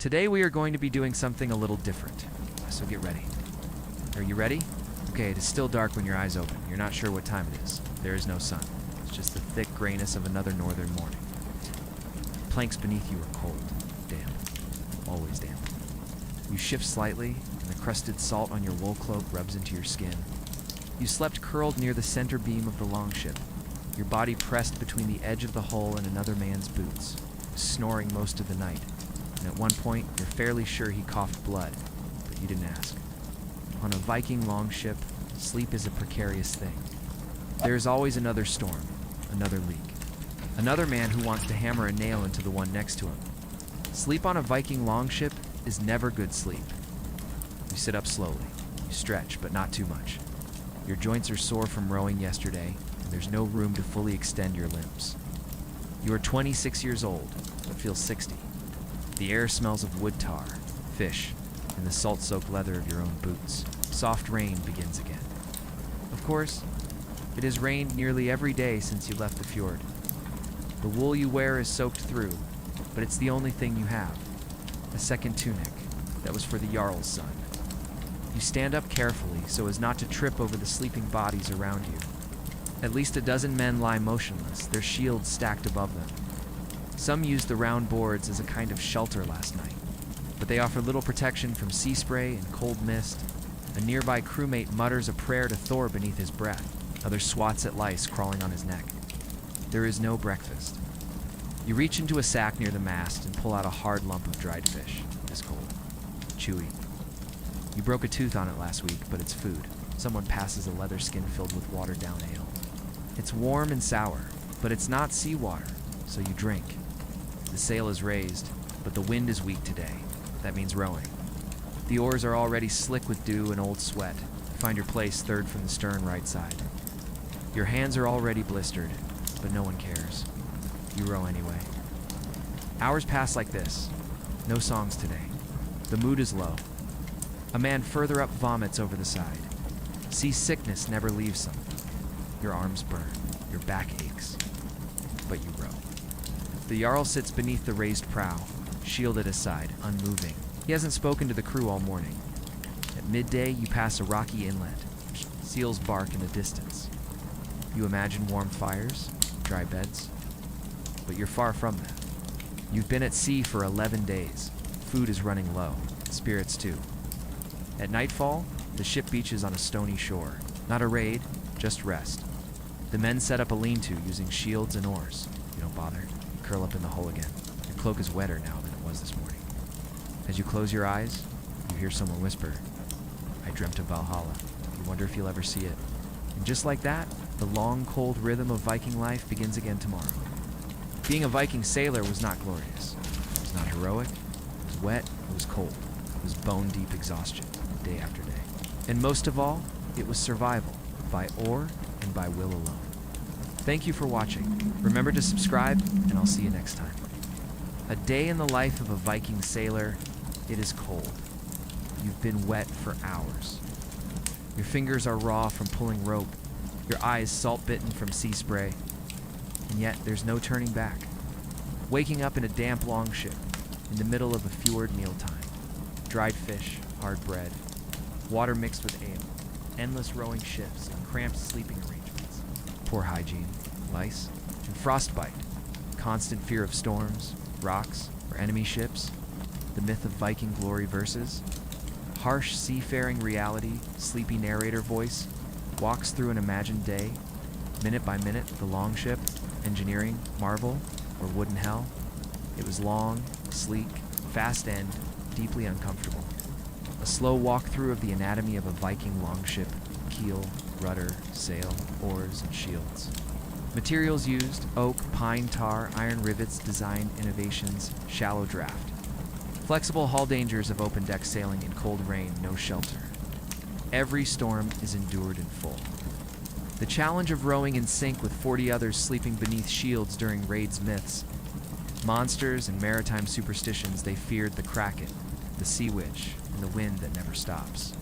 Today we are going to be doing something a little different, so get ready. Are you ready? Okay, it is still dark when your eyes open. You're not sure what time it is. There is no sun. It's just the thick grayness of another northern morning. Planks beneath you are cold, damp, always damp. You shift slightly, and the crusted salt on your wool cloak rubs into your skin. You slept curled near the center beam of the Longship, your body pressed between the edge of the hull and another man's boots, snoring most of the night. And at one point, you're fairly sure he coughed blood, but you didn't ask. On a Viking Longship, sleep is a precarious thing. There is always another storm, another leak, another man who wants to hammer a nail into the one next to him. Sleep on a Viking Longship is never good sleep. You sit up slowly. You stretch, but not too much. Your joints are sore from rowing yesterday, and there's no room to fully extend your limbs. You are 26 years old, but feel 60. The air smells of wood tar, fish, and the salt-soaked leather of your own boots. Soft rain begins again. Of course, it has rained nearly every day since you left the fjord. The wool you wear is soaked through, but it's the only thing you have. A second tunic that was for the Jarl's son. You stand up carefully so as not to trip over the sleeping bodies around you. At least a dozen men lie motionless, their shields stacked above them. Some used the round boards as a kind of shelter last night, but they offer little protection from sea spray and cold mist. A nearby crewmate mutters a prayer to Thor beneath his breath. Other swats at lice crawling on his neck. There is no breakfast. You reach into a sack near the mast and pull out a hard lump of dried fish. It's cold, chewy. You broke a tooth on it last week, but it's food. Someone passes a leather skin filled with watered-down ale. It's warm and sour, but it's not seawater, so you drink. The sail is raised, but the wind is weak today. That means rowing. The oars are already slick with dew and old sweat. You find your place third from the stern right side. Your hands are already blistered, but no one cares. You row anyway. Hours pass like this. No songs today. The mood is low. A man further up vomits over the side. Seasickness never leaves him. Your arms burn. Your back aches. But you row. The Jarl sits beneath the raised prow, shield at his side, unmoving. He hasn't spoken to the crew all morning. At midday, you pass a rocky inlet. Seals bark in the distance. You imagine warm fires, dry beds. But you're far from that. You've been at sea for 11 days. Food is running low. Spirits too. At nightfall, the ship beaches on a stony shore. Not a raid, just rest. The men set up a lean-to using shields and oars. You don't bother. You curl up in the hull again. Your cloak is wetter now than it was this morning. As you close your eyes, you hear someone whisper, "I dreamt of Valhalla." You wonder if you'll ever see it. And just like that, the long, cold rhythm of Viking life begins again tomorrow. Being a Viking sailor was not glorious. It was not heroic. It was wet. It was cold. It was bone-deep exhaustion, day after day. And most of all, it was survival, by oar and by will alone. Thank you for watching. Remember to subscribe, and I'll see you next time. A day in the life of a Viking sailor. It is cold. You've been wet for hours. Your fingers are raw from pulling rope, your eyes salt-bitten from sea spray, and yet there's no turning back. Waking up in a damp Longship, in the middle of a fjord mealtime. Dried fish, hard bread, water mixed with ale, endless rowing shifts, and cramped sleeping arrangements. Poor hygiene, lice, and frostbite, constant fear of storms, rocks, or enemy ships, the myth of Viking glory verses. Harsh seafaring reality, sleepy narrator voice, walks through an imagined day, minute by minute, the Longship, engineering, marvel, or wooden hell. It was long, sleek, fast end, deeply uncomfortable. A slow walkthrough of the anatomy of a Viking Longship, keel, rudder, sail, oars, and shields. Materials used, oak, pine tar, iron rivets, design innovations, shallow draft. Flexible hull dangers of open deck sailing in cold rain, no shelter. Every storm is endured in full. The challenge of rowing in sync with 40 others sleeping beneath shields during raids myths. Monsters and maritime superstitions, they feared the kraken, the sea witch, and the wind that never stops.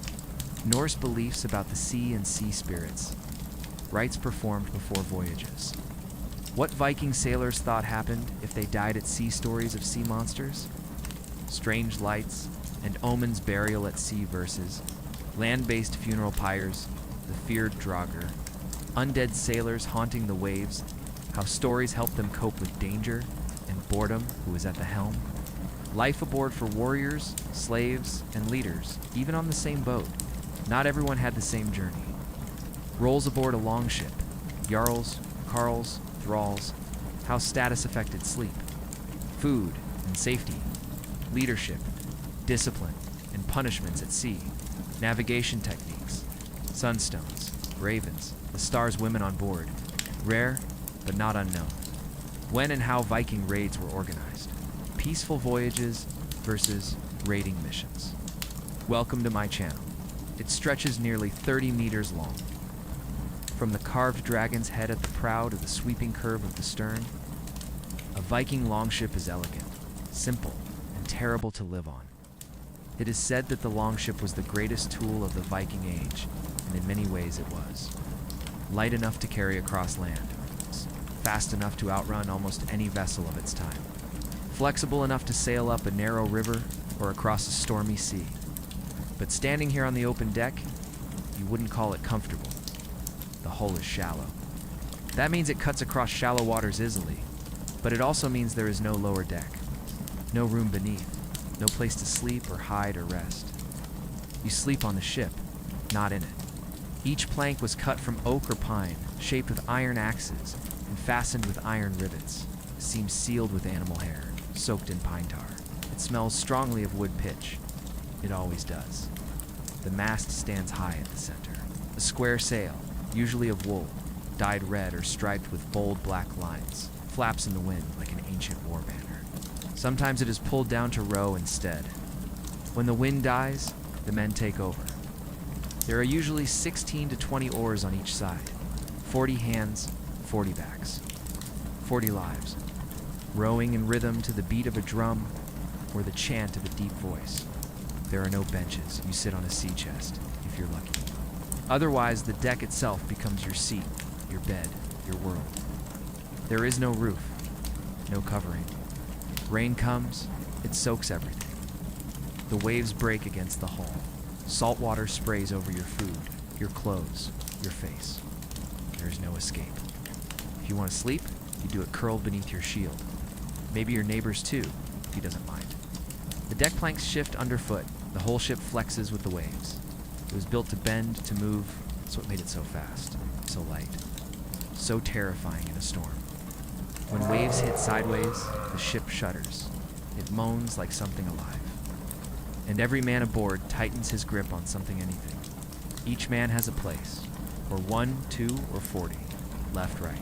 Norse beliefs about the sea and sea spirits. Rites performed before voyages. What Viking sailors thought happened if they died at sea, stories of sea monsters? strange lights, and omens burial at sea verses, land-based funeral pyres, the feared drogger, undead sailors haunting the waves, how stories help them cope with danger, and boredom, who is at the helm. Life aboard for warriors, slaves, and leaders, even on the same boat. Not everyone had the same journey. Roles aboard a longship, jarls, carls, thralls, how status affected sleep, food and safety, leadership, discipline, and punishments at sea, navigation techniques, sunstones, ravens, the stars women on board, rare but not unknown. When and how Viking raids were organized, peaceful voyages versus raiding missions. Welcome to my channel. It stretches nearly 30 meters long. From the carved dragon's head at the prow to the sweeping curve of the stern, a Viking longship is elegant, simple, and terrible to live on. It is said that the longship was the greatest tool of the Viking age, and in many ways it was. Light enough to carry across land, fast enough to outrun almost any vessel of its time, flexible enough to sail up a narrow river or across a stormy sea. But standing here on the open deck, you wouldn't call it comfortable. The hull is shallow. That means it cuts across shallow waters easily, but it also means there is no lower deck, no room beneath, no place to sleep or hide or rest. You sleep on the ship, not in it. Each plank was cut from oak or pine, shaped with iron axes, and fastened with iron rivets, seams sealed with animal hair, soaked in pine tar. It smells strongly of wood pitch. It always does. The mast stands high at the center. A square sail, usually of wool, dyed red or striped with bold black lines, flaps in the wind like an ancient war banner. Sometimes it is pulled down to row instead. When the wind dies, the men take over. There are usually 16 to 20 oars on each side, 40 hands, 40 backs, 40 lives, rowing in rhythm to the beat of a drum or the chant of a deep voice. There are no benches. You sit on a sea chest, if you're lucky. Otherwise, the deck itself becomes your seat, your bed, your world. There is no roof, no covering. Rain comes, it soaks everything. The waves break against the hull. Salt water sprays over your food, your clothes, your face. There is no escape. If you want to sleep, you do it curled beneath your shield. Maybe your neighbor's too, if he doesn't mind. The deck planks shift underfoot. The whole ship flexes with the waves. It was built to bend, to move. That's what made it so fast, so light, so terrifying in a storm. When waves hit sideways, the ship shudders. It moans like something alive. And every man aboard tightens his grip on something, anything. Each man has a place, or 1, 2, or 40, left, right.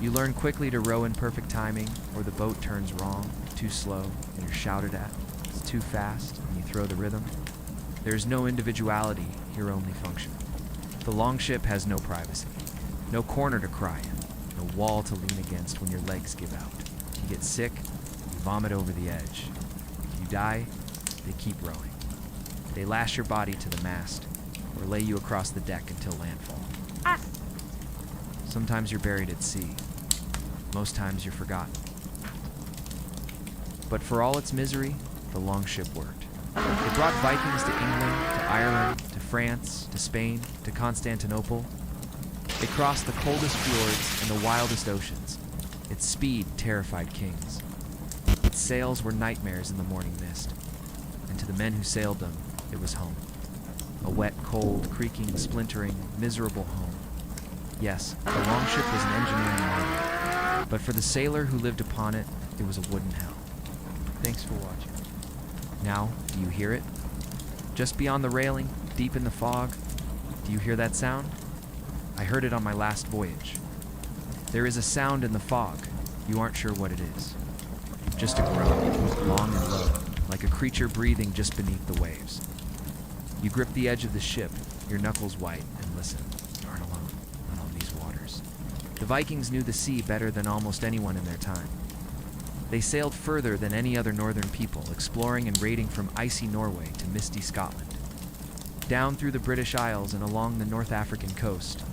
You learn quickly to row in perfect timing, or the boat turns wrong, too slow, and you're shouted at. It's too fast, and you throw the rhythm. There's no individuality, here only function. The longship has no privacy, no corner to cry in, no wall to lean against when your legs give out. If you get sick, you vomit over the edge. If you die, they keep rowing. They lash your body to the mast, or lay you across the deck until landfall. Sometimes you're buried at sea. Most times you're forgotten. But for all its misery, the longship worked. It brought Vikings to England, to Ireland, to France, to Spain, to Constantinople. It crossed the coldest fjords and the wildest oceans. Its speed terrified kings. Its sails were nightmares in the morning mist. And to the men who sailed them, it was home. A wet, cold, creaking, splintering, miserable home. Yes, the longship was an engineering marvel, but for the sailor who lived upon it, it was a wooden hell. Thanks for watching. Now, do you hear it? Just beyond the railing, deep in the fog, do you hear that sound? I heard it on my last voyage. There is a sound in the fog. You aren't sure what it is. Just a groan, long and low, like a creature breathing just beneath the waves. You grip the edge of the ship, your knuckles white, and listen. You aren't alone, not on these waters. The Vikings knew the sea better than almost anyone in their time. They sailed further than any other northern people, exploring and raiding from icy Norway to misty Scotland. Down through the British Isles and along the North African coast,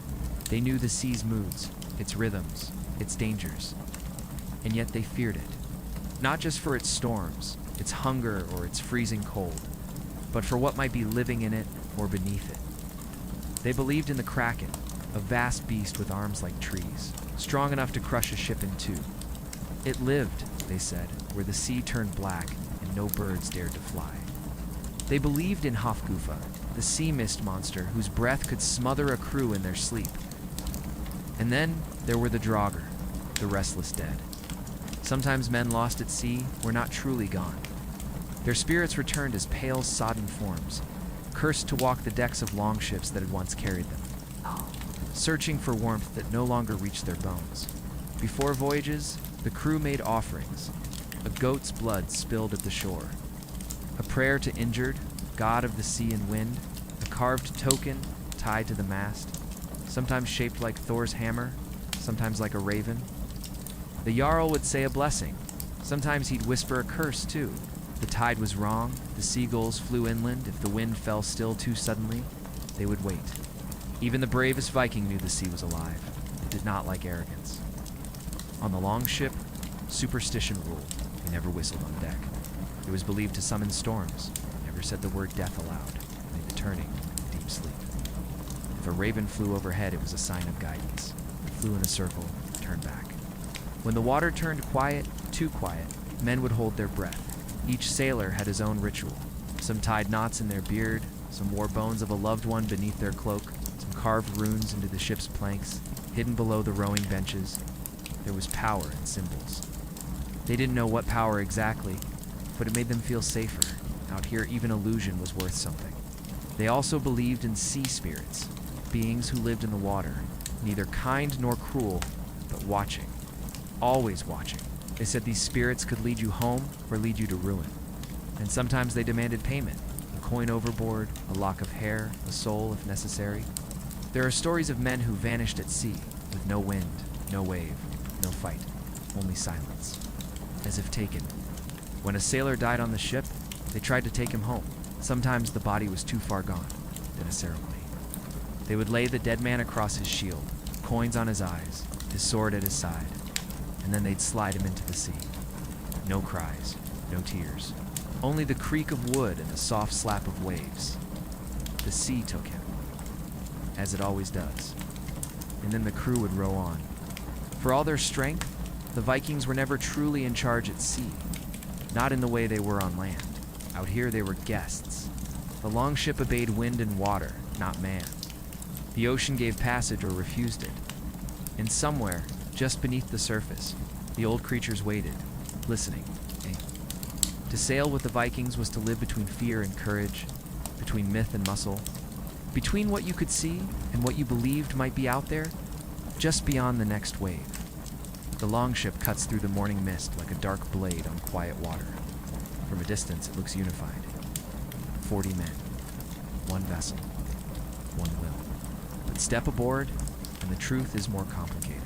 they knew the sea's moods, its rhythms, its dangers. And yet they feared it. Not just for its storms, its hunger or its freezing cold, but for what might be living in it or beneath it. They believed in the Kraken, a vast beast with arms like trees, strong enough to crush a ship in two. It lived, they said, where the sea turned black and no birds dared to fly. They believed in Hofgufa, the sea mist monster whose breath could smother a crew in their sleep. And then there were the Draugr, the restless dead. Sometimes men lost at sea were not truly gone. Their spirits returned as pale, sodden forms, cursed to walk the decks of longships that had once carried them, searching for warmth that no longer reached their bones. Before voyages, the crew made offerings, a goat's blood spilled at the shore, a prayer to Injured, god of the sea and wind, a carved token tied to the mast, sometimes shaped like Thor's hammer, sometimes like a raven. The Jarl would say a blessing. Sometimes he'd whisper a curse, too. The tide was wrong, the seagulls flew inland. If the wind fell still too suddenly, they would wait. Even the bravest Viking knew the sea was alive. It did not like arrogance. On the Longship, superstition ruled. They never whistled on deck. It was believed to summon storms, never said the word death aloud, made the turning deep sleep. If a raven flew overhead, it was a sign of guidance. It flew in a circle, turned back. When the water turned quiet, too quiet, men would hold their breath. Each sailor had his own ritual. Some tied knots in their beard, some wore bones of a loved one beneath their cloak, some carved runes into the ship's planks, hidden below the rowing benches. There was power in symbols. They didn't know what power exactly, but it made them feel safer. Out here, even illusion was worth something. They also believed in sea spirits, beings who lived in the water, neither kind nor cruel, but watching. Always watching. They said these spirits could lead you home or lead you to ruin. And sometimes they demanded payment. A coin overboard, a lock of hair, a soul if necessary. There are stories of men who vanished at sea, with no wind, no wave, no fight, only silence, as if taken. When a sailor died on the ship, they tried to take him home. Sometimes the body was too far gone, then a ceremony. They would lay the dead man across his shield, coins on his eyes, his sword at his side, and then they'd slide him into the sea. No cries, no tears, only the creak of wood and the soft slap of waves. The sea took him, as it always does, and then the crew would row on. For all their strength, the Vikings were never truly in charge at sea, not in the way they were on land. Out here they were guests. The Longship obeyed wind and water, not man. The ocean gave passage or refused it. And somewhere, just beneath the surface, the old creatures waited, listening. To sail with the Vikings was to live between fear and courage, between myth and muscle, between what you could see and what you believed might be out there, just beyond the next wave. The Longship cuts through the morning mist like a dark blade on quiet water. From a distance, it looks unified. 40 men, one vessel, one will. But step aboard, and the truth is more complicated.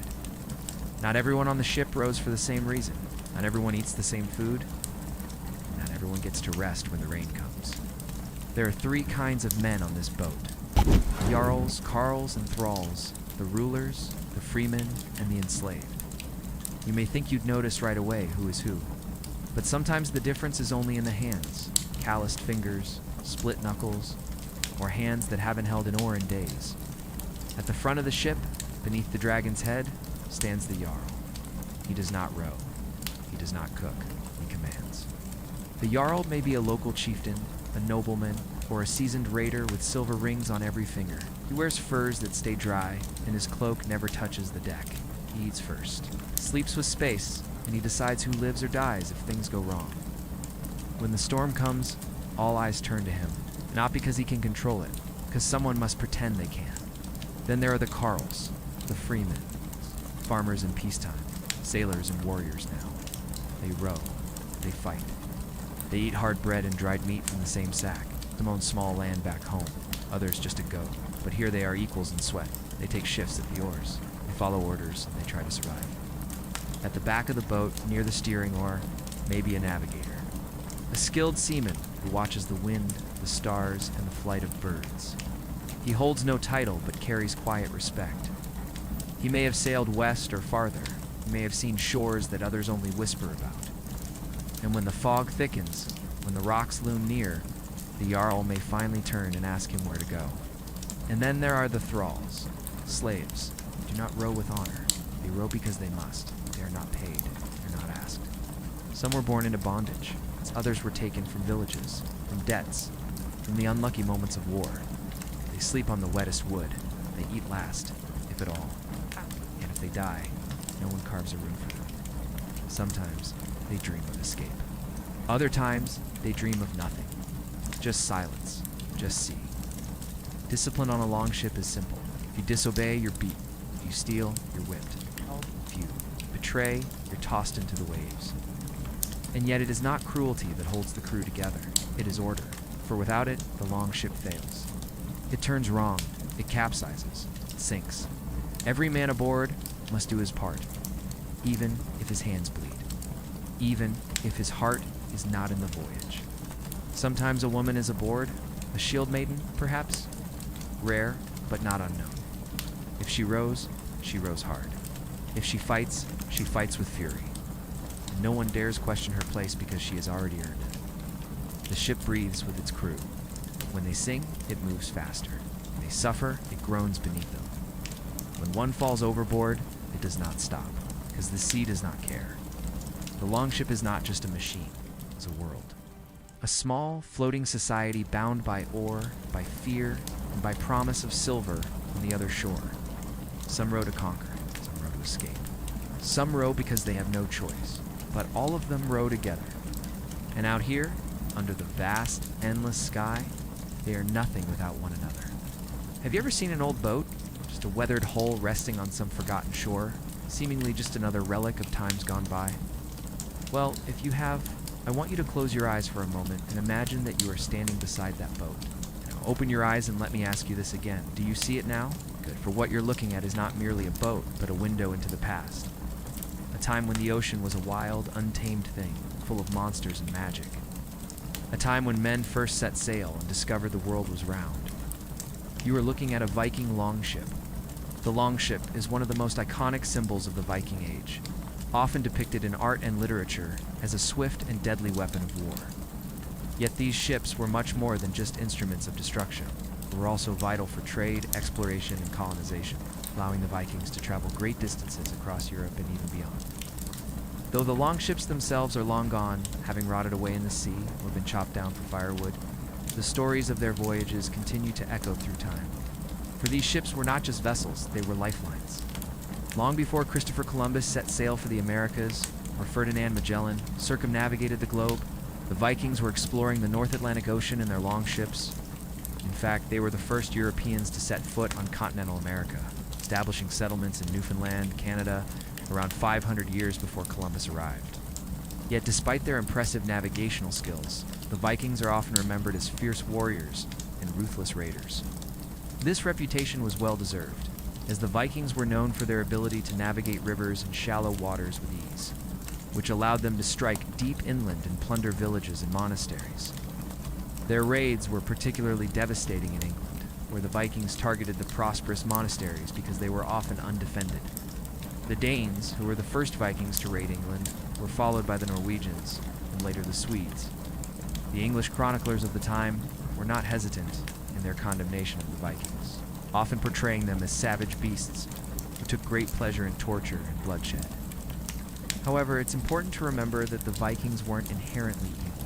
Not everyone on the ship rows for the same reason. Not everyone eats the same food. Not everyone gets to rest when the rain comes. There are three kinds of men on this boat. Jarls, carls, and thralls, the rulers, the freemen, and the enslaved. You may think you'd notice right away who is who, but sometimes the difference is only in the hands, calloused fingers, split knuckles, or hands that haven't held an oar in days. At the front of the ship, beneath the dragon's head, stands the Jarl. He does not row. He does not cook. He commands. The Jarl may be a local chieftain, a nobleman, or a seasoned raider with silver rings on every finger. He wears furs that stay dry, and his cloak never touches the deck. He eats first, sleeps with space, and he decides who lives or dies if things go wrong. When the storm comes, all eyes turn to him, not because he can control it, because someone must pretend they can. Then there are the carls, the freemen, farmers in peacetime, sailors and warriors now. They row, they fight. They eat hard bread and dried meat from the same sack. Some own small land back home, others just a goat. But here they are equals in sweat. They take shifts at the oars. They follow orders, and they try to survive. At the back of the boat, near the steering oar, may be a navigator. A skilled seaman who watches the wind, the stars, and the flight of birds. He holds no title, but carries quiet respect. He may have sailed west or farther. He may have seen shores that others only whisper about. And when the fog thickens, when the rocks loom near, the Jarl may finally turn and ask him where to go. And then there are the thralls, slaves, who do not row with honor. They row because they must. They are not paid. They're not asked. Some were born into bondage, as others were taken from villages, from debts, from the unlucky moments of war. They sleep on the wettest wood. They eat last, if at all. And if they die, no one carves a room for them. Sometimes they dream of escape. Other times, they dream of nothing. Just silence, just sea. Discipline on a longship is simple. If you disobey, you're beaten. If you steal, you're whipped. If you betray, you're tossed into the waves. And yet it is not cruelty that holds the crew together. It is order, for without it, the longship fails. It turns wrong, it capsizes, it sinks. Every man aboard must do his part, even if his hands bleed, even if his heart is not in the voyage. Sometimes a woman is aboard, a shield maiden, perhaps, rare but not unknown. If she rows hard. If she fights with fury. And no one dares question her place because she has already earned it. The ship breathes with its crew. When they sing, it moves faster. When they suffer, it groans beneath them. When one falls overboard, it does not stop, because the sea does not care. The longship is not just a machine, it's a world. A small, floating society bound by oar, by fear, and by promise of silver on the other shore. Some row to conquer, some row to escape. Some row because they have no choice, but all of them row together. And out here, under the vast, endless sky, they are nothing without one another. Have you ever seen an old boat? Just a weathered hull resting on some forgotten shore, seemingly just another relic of times gone by? Well, if you have, I want you to close your eyes for a moment and imagine that you are standing beside that boat. Now, open your eyes and let me ask you this again. Do you see it now? Good, for what you're looking at is not merely a boat, but a window into the past. A time when the ocean was a wild, untamed thing, full of monsters and magic. A time when men first set sail and discovered the world was round. You are looking at a Viking longship. The longship is one of the most iconic symbols of the Viking Age, often depicted in art and literature as a swift and deadly weapon of war. Yet these ships were much more than just instruments of destruction. They were also vital for trade, exploration, and colonization, allowing the Vikings to travel great distances across Europe and even beyond. Though the longships themselves are long gone, having rotted away in the sea or been chopped down for firewood, the stories of their voyages continue to echo through time. For these ships were not just vessels, they were lifelines. Long before Christopher Columbus set sail for the Americas, or Ferdinand Magellan circumnavigated the globe, the Vikings were exploring the North Atlantic Ocean in their longships. In fact, they were the first Europeans to set foot on continental America, establishing settlements in Newfoundland, Canada, around 500 years before Columbus arrived. Yet despite their impressive navigational skills, the Vikings are often remembered as fierce warriors and ruthless raiders. This reputation was well-deserved, as the Vikings were known for their ability to navigate rivers and shallow waters with ease, which allowed them to strike deep inland and plunder villages and monasteries. Their raids were particularly devastating in England, where the Vikings targeted the prosperous monasteries because they were often undefended. The Danes, who were the first Vikings to raid England, were followed by the Norwegians, and later the Swedes. The English chroniclers of the time were not hesitant in their condemnation of the Vikings, often portraying them as savage beasts who took great pleasure in torture and bloodshed. However, it's important to remember that the Vikings weren't inherently evil.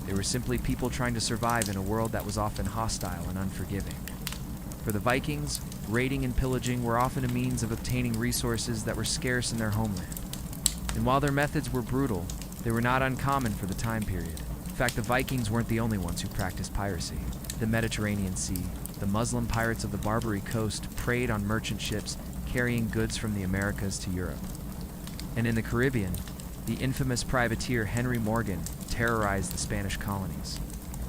They were simply people trying to survive in a world that was often hostile and unforgiving. For the Vikings, raiding and pillaging were often a means of obtaining resources that were scarce in their homeland. And while their methods were brutal, they were not uncommon for the time period. In fact, the Vikings weren't the only ones who practiced piracy. The Mediterranean Sea, the Muslim pirates of the Barbary coast preyed on merchant ships carrying goods from the Americas to Europe. And in the Caribbean, the infamous privateer Henry Morgan terrorized the Spanish colonies,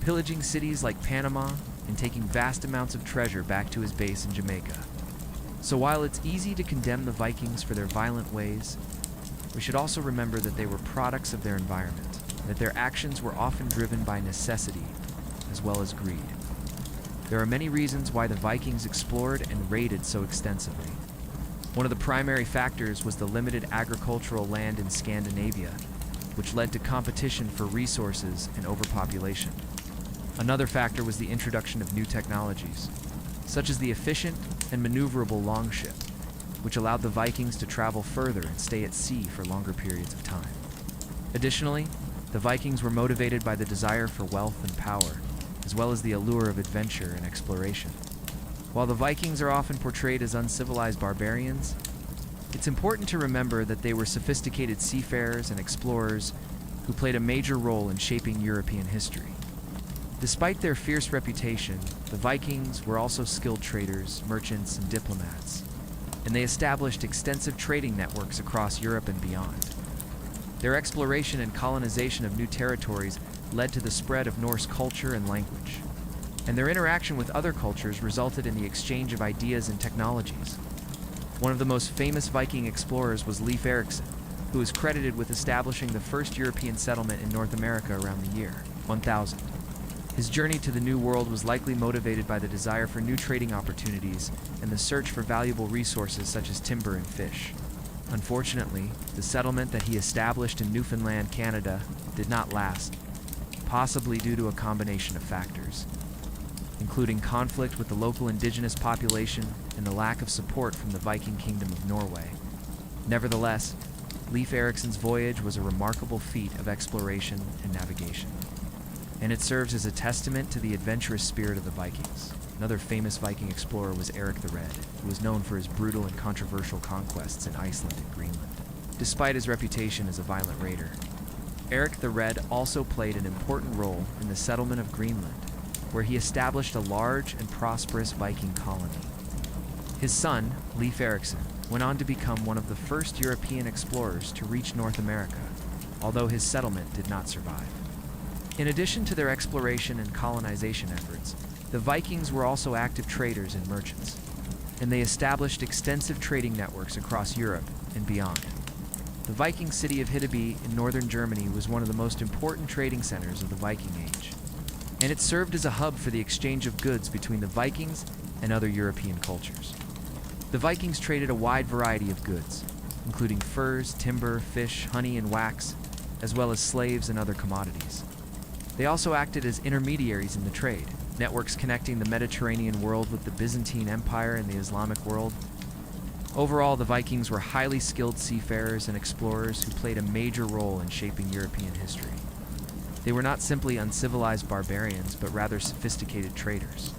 pillaging cities like Panama and taking vast amounts of treasure back to his base in Jamaica. So while it's easy to condemn the Vikings for their violent ways, we should also remember that they were products of their environment, that their actions were often driven by necessity as well as greed. There are many reasons why the Vikings explored and raided so extensively. One of the primary factors was the limited agricultural land in Scandinavia, which led to competition for resources and overpopulation. Another factor was the introduction of new technologies, such as the efficient and maneuverable Longship, which allowed the Vikings to travel further and stay at sea for longer periods of time. Additionally, the Vikings were motivated by the desire for wealth and power, as well as the allure of adventure and exploration. While the Vikings are often portrayed as uncivilized barbarians, it's important to remember that they were sophisticated seafarers and explorers who played a major role in shaping European history. Despite their fierce reputation, the Vikings were also skilled traders, merchants, and diplomats, and they established extensive trading networks across Europe and beyond. Their exploration and colonization of new territories led to the spread of Norse culture and language, and their interaction with other cultures resulted in the exchange of ideas and technologies. One of the most famous Viking explorers was Leif Erikson, who is credited with establishing the first European settlement in North America around the year 1000. His journey to the New World was likely motivated by the desire for new trading opportunities and the search for valuable resources such as timber and fish. Unfortunately, the settlement that he established in Newfoundland, Canada, did not last, possibly due to a combination of factors, including conflict with the local indigenous population and the lack of support from the Viking Kingdom of Norway. Nevertheless, Leif Erikson's voyage was a remarkable feat of exploration and navigation, and it serves as a testament to the adventurous spirit of the Vikings. Another famous Viking explorer was Eric the Red, who was known for his brutal and controversial conquests in Iceland and Greenland. Despite his reputation as a violent raider, Eric the Red also played an important role in the settlement of Greenland, where he established a large and prosperous Viking colony. His son, Leif Erikson, went on to become one of the first European explorers to reach North America, although his settlement did not survive. In addition to their exploration and colonization efforts, the Vikings were also active traders and merchants, and they established extensive trading networks across Europe and beyond. The Viking city of Hiddeby in northern Germany was one of the most important trading centers of the Viking Age, and it served as a hub for the exchange of goods between the Vikings and other European cultures. The Vikings traded a wide variety of goods, including furs, timber, fish, honey, and wax, as well as slaves and other commodities. They also acted as intermediaries in the trade, networks connecting the Mediterranean world with the Byzantine Empire and the Islamic world. Overall, the Vikings were highly skilled seafarers and explorers who played a major role in shaping European history. They were not simply uncivilized barbarians, but rather sophisticated traders,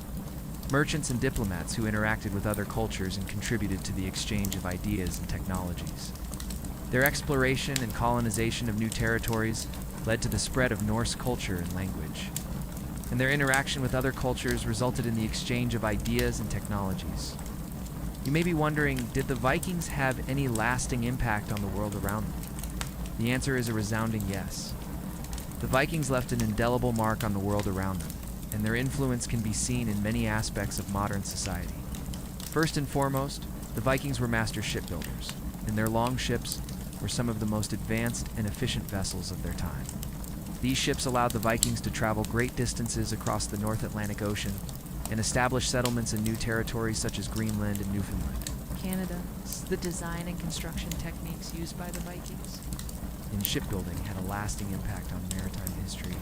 merchants and diplomats who interacted with other cultures and contributed to the exchange of ideas and technologies. Their exploration and colonization of new territories led to the spread of Norse culture and language, and their interaction with other cultures resulted in the exchange of ideas and technologies. You may be wondering, did the Vikings have any lasting impact on the world around them? The answer is a resounding yes. The Vikings left an indelible mark on the world around them, and their influence can be seen in many aspects of modern society. First and foremost, the Vikings were master shipbuilders, and their longships were some of the most advanced and efficient vessels of their time. These ships allowed the Vikings to travel great distances across the North Atlantic Ocean and establish settlements in new territories such as Greenland and Newfoundland. Canada's the design and construction techniques used by the Vikings In shipbuilding had a lasting impact on maritime history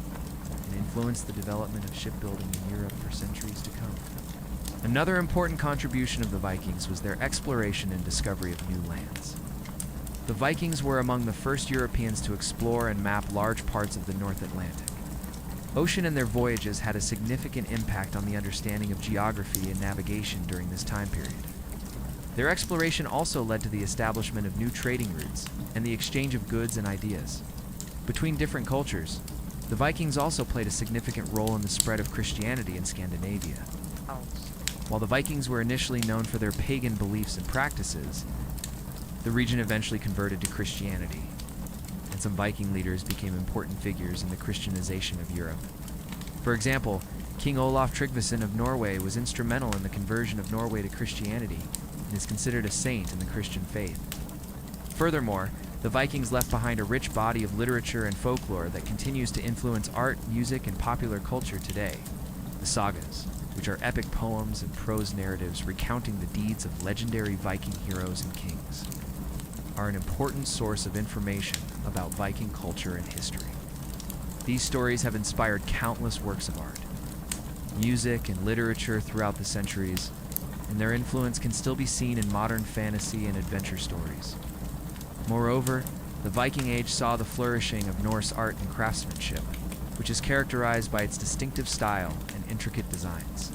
and influenced the development of shipbuilding in Europe for centuries to come. Another important contribution of the Vikings was their exploration and discovery of new lands. The Vikings were among the first Europeans to explore and map large parts of the North Atlantic. Ocean and their voyages had a significant impact on the understanding of geography and navigation during this time period. Their exploration also led to the establishment of new trading routes and the exchange of goods and ideas. Between different cultures, the Vikings also played a significant role in the spread of Christianity in Scandinavia. While the Vikings were initially known for their pagan beliefs and practices, the region eventually converted to Christianity, and some Viking leaders became important figures in the Christianization of Europe. For example, King Olaf Tryggvason of Norway was instrumental in the conversion of Norway to Christianity and is considered a saint in the Christian faith. Furthermore, the Vikings left behind a rich body of literature and folklore that continues to influence art, music, and popular culture today. The sagas, which are epic poems and prose narratives recounting the deeds of legendary Viking heroes and kings, are an important source of information about Viking culture and history. These stories have inspired countless works of art, music, and literature throughout the centuries, and their influence can still be seen in modern fantasy and adventure stories. Moreover, the Viking Age saw the flourishing of Norse art and craftsmanship, which is characterized by its distinctive style and intricate designs.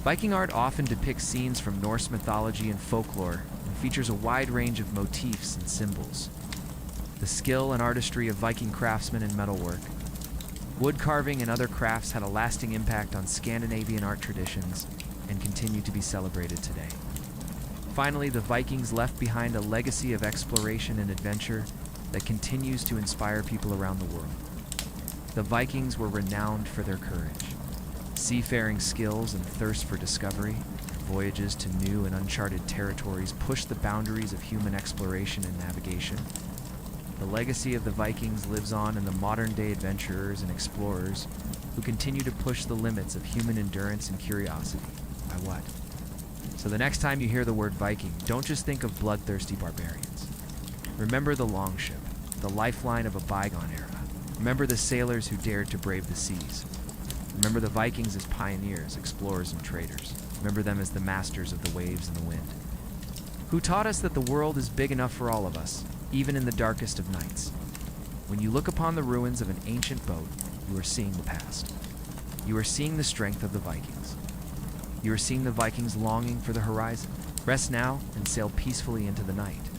Viking art often depicts scenes from Norse mythology and folklore and features a wide range of motifs and symbols. The skill and artistry of Viking craftsmen in metalwork, wood carving, and other crafts had a lasting impact on Scandinavian art traditions and continue to be celebrated today. Finally, the Vikings left behind a legacy of exploration and adventure that continues to inspire people around the world. The Vikings were renowned for their courage, seafaring skills, and thirst for discovery. Voyages to new and uncharted territories pushed the boundaries of human exploration and navigation. The legacy of the Vikings lives on in the modern-day adventurers and explorers who continue to push the limits of human endurance and curiosity. By what? So the next time you hear the word Viking, don't just think of bloodthirsty barbarians. Remember the Longship, the lifeline of a bygone era. Remember the sailors who dared to brave the seas. Remember the Vikings as pioneers, explorers, and traders. Remember them as the masters of the waves and the wind, who taught us that the world is big enough for all of us, even in the darkest of nights. When you look upon the ruins of an ancient boat, you are seeing the past. You are seeing the strength of the Vikings. You are seeing the Vikings longing for the horizon. Rest now and sail peacefully into the night.